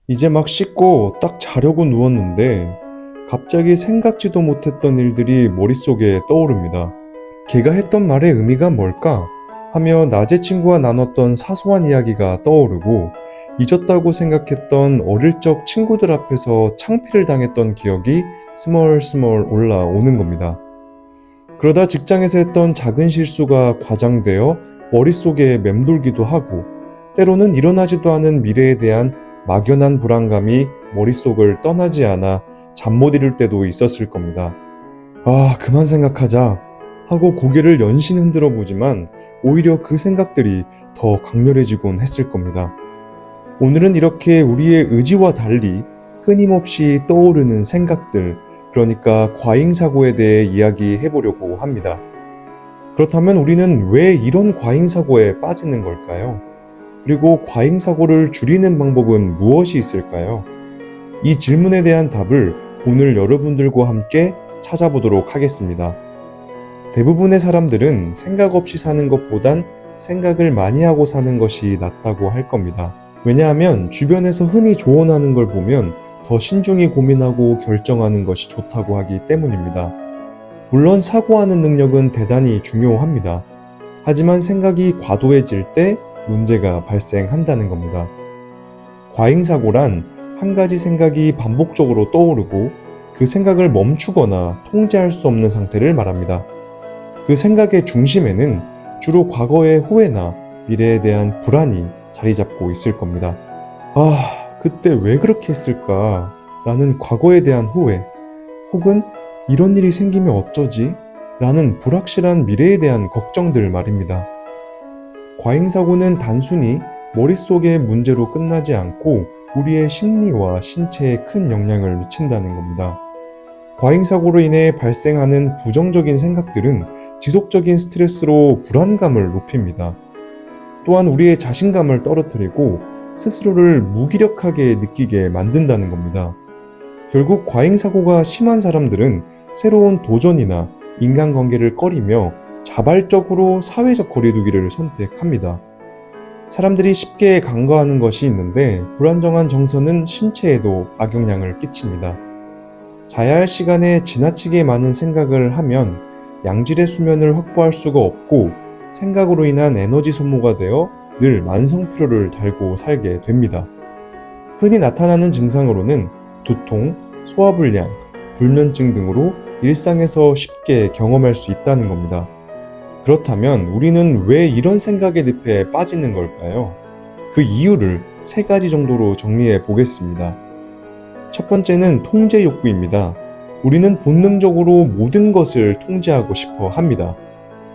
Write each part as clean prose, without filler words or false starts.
이제 막 씻고 딱 자려고 누웠는데 갑자기 생각지도 못했던 일들이 머릿속에 떠오릅니다. 걔가 했던 말의 의미가 뭘까? 하며 낮에 친구와 나눴던 사소한 이야기가 떠오르고 잊었다고 생각했던 어릴 적 친구들 앞에서 창피를 당했던 기억이 스멀스멀 올라오는 겁니다. 그러다 직장에서 했던 작은 실수가 과장되어 머릿속에 맴돌기도 하고 때로는 일어나지도 않은 미래에 대한 막연한 불안감이 머릿속을 떠나지 않아 잠 못 이룰 때도 있었을 겁니다. 아, 그만 생각하자 하고 고개를 연신 흔들어 보지만 오히려 그 생각들이 더 강렬해지곤 했을 겁니다. 오늘은 이렇게 우리의 의지와 달리 끊임없이 떠오르는 생각들, 그러니까 과잉사고에 대해 이야기해 보려고 합니다. 그렇다면 우리는 왜 이런 과잉사고에 빠지는 걸까요? 그리고 과잉사고를 줄이는 방법은 무엇이 있을까요? 이 질문에 대한 답을 오늘 여러분들과 함께 찾아보도록 하겠습니다. 대부분의 사람들은 생각 없이 사는 것보단 생각을 많이 하고 사는 것이 낫다고 할 겁니다. 왜냐하면 주변에서 흔히 조언하는 걸 보면 더 신중히 고민하고 결정하는 것이 좋다고 하기 때문입니다. 물론 사고하는 능력은 대단히 중요합니다. 하지만 생각이 과도해질 때 문제가 발생한다는 겁니다. 과잉사고란 한 가지 생각이 반복적으로 떠오르고 그 생각을 멈추거나 통제할 수 없는 상태를 말합니다. 그 생각의 중심에는 주로 과거의 후회나 미래에 대한 불안이 자리 잡고 있을 겁니다. 아, 그때 왜 그렇게 했을까? 라는 과거에 대한 후회, 혹은 이런 일이 생기면 어쩌지? 라는 불확실한 미래에 대한 걱정들 말입니다. 과잉사고는 단순히 머릿속의 문제로 끝나지 않고 우리의 심리와 신체에 큰 영향을 미친다는 겁니다. 과잉사고로 인해 발생하는 부정적인 생각들은 지속적인 스트레스로 불안감을 높입니다. 또한 우리의 자신감을 떨어뜨리고 스스로를 무기력하게 느끼게 만든다는 겁니다. 결국 과잉사고가 심한 사람들은 새로운 도전이나 인간관계를 꺼리며 자발적으로 사회적 거리두기를 선택합니다. 사람들이 쉽게 간과하는 것이 있는데 불안정한 정서는 신체에도 악영향을 끼칩니다. 자야 할 시간에 지나치게 많은 생각을 하면 양질의 수면을 확보할 수가 없고 생각으로 인한 에너지 소모가 되어 늘 만성 피로를 달고 살게 됩니다. 흔히 나타나는 증상으로는 두통, 소화불량, 불면증 등으로 일상에서 쉽게 경험할 수 있다는 겁니다. 그렇다면 우리는 왜 이런 생각의 늪에 빠지는 걸까요? 그 이유를 세 가지 정도로 정리해 보겠습니다. 첫 번째는 통제 욕구입니다. 우리는 본능적으로 모든 것을 통제하고 싶어 합니다.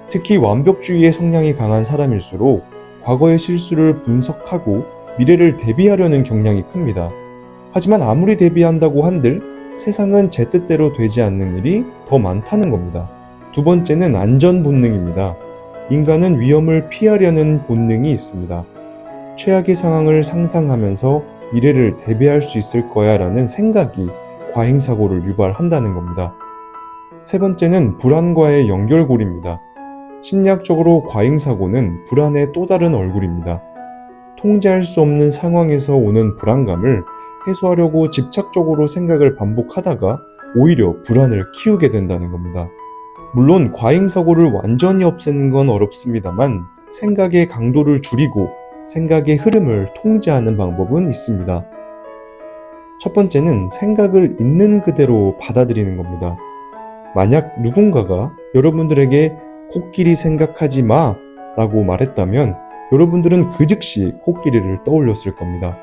특히 완벽주의의 성향이 강한 사람일수록 과거의 실수를 분석하고 미래를 대비하려는 경향이 큽니다. 하지만 아무리 대비한다고 한들 세상은 제 뜻대로 되지 않는 일이 더 많다는 겁니다. 두 번째는 안전 본능입니다. 인간은 위험을 피하려는 본능이 있습니다. 최악의 상황을 상상하면서 미래를 대비할 수 있을 거야 라는 생각이 과잉사고를 유발한다는 겁니다. 세 번째는 불안과의 연결고리입니다. 심리학적으로 과잉사고는 불안의 또 다른 얼굴입니다. 통제할 수 없는 상황에서 오는 불안감을 해소하려고 집착적으로 생각을 반복하다가 오히려 불안을 키우게 된다는 겁니다. 물론 과잉사고를 완전히 없애는 건 어렵습니다만 생각의 강도를 줄이고 생각의 흐름을 통제하는 방법은 있습니다. 첫 번째는 생각을 있는 그대로 받아들이는 겁니다. 만약 누군가가 여러분들에게 코끼리 생각하지 마 라고 말했다면 여러분들은 그 즉시 코끼리를 떠올렸을 겁니다.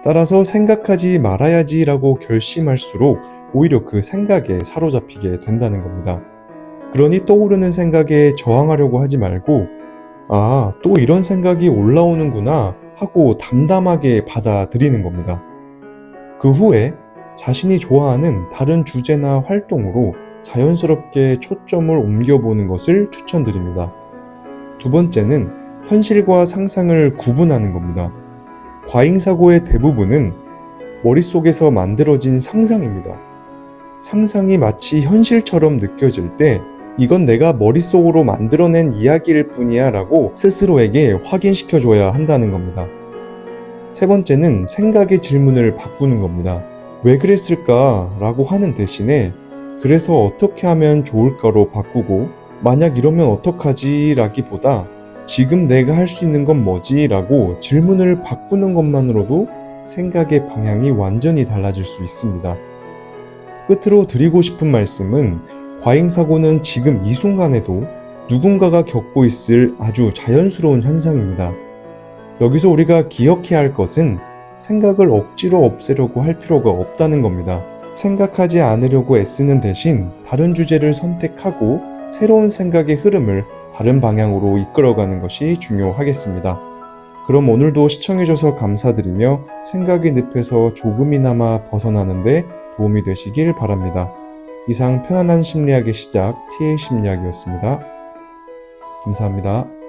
따라서 생각하지 말아야지 라고 결심할수록 오히려 그 생각에 사로잡히게 된다는 겁니다. 그러니 떠오르는 생각에 저항하려고 하지 말고 아, 또 이런 생각이 올라오는구나 하고 담담하게 받아들이는 겁니다. 그 후에 자신이 좋아하는 다른 주제나 활동으로 자연스럽게 초점을 옮겨보는 것을 추천드립니다. 두 번째는 현실과 상상을 구분하는 겁니다. 과잉사고의 대부분은 머릿속에서 만들어진 상상입니다. 상상이 마치 현실처럼 느껴질 때 이건 내가 머릿속으로 만들어낸 이야기일 뿐이야 라고 스스로에게 확인시켜줘야 한다는 겁니다. 세 번째는 생각의 질문을 바꾸는 겁니다. 왜 그랬을까? 라고 하는 대신에 그래서 어떻게 하면 좋을까로 바꾸고 만약 이러면 어떡하지? 라기보다 지금 내가 할 수 있는 건 뭐지? 라고 질문을 바꾸는 것만으로도 생각의 방향이 완전히 달라질 수 있습니다. 끝으로 드리고 싶은 말씀은 과잉사고는 지금 이 순간에도 누군가가 겪고 있을 아주 자연스러운 현상입니다. 여기서 우리가 기억해야 할 것은 생각을 억지로 없애려고 할 필요가 없다는 겁니다. 생각하지 않으려고 애쓰는 대신 다른 주제를 선택하고 새로운 생각의 흐름을 다른 방향으로 이끌어가는 것이 중요하겠습니다. 그럼 오늘도 시청해줘서 감사드리며 생각의 늪에서 조금이나마 벗어나는데 도움이 되시길 바랍니다. 이상 편안한 심리학의 시작, TA 심리학이었습니다. 감사합니다.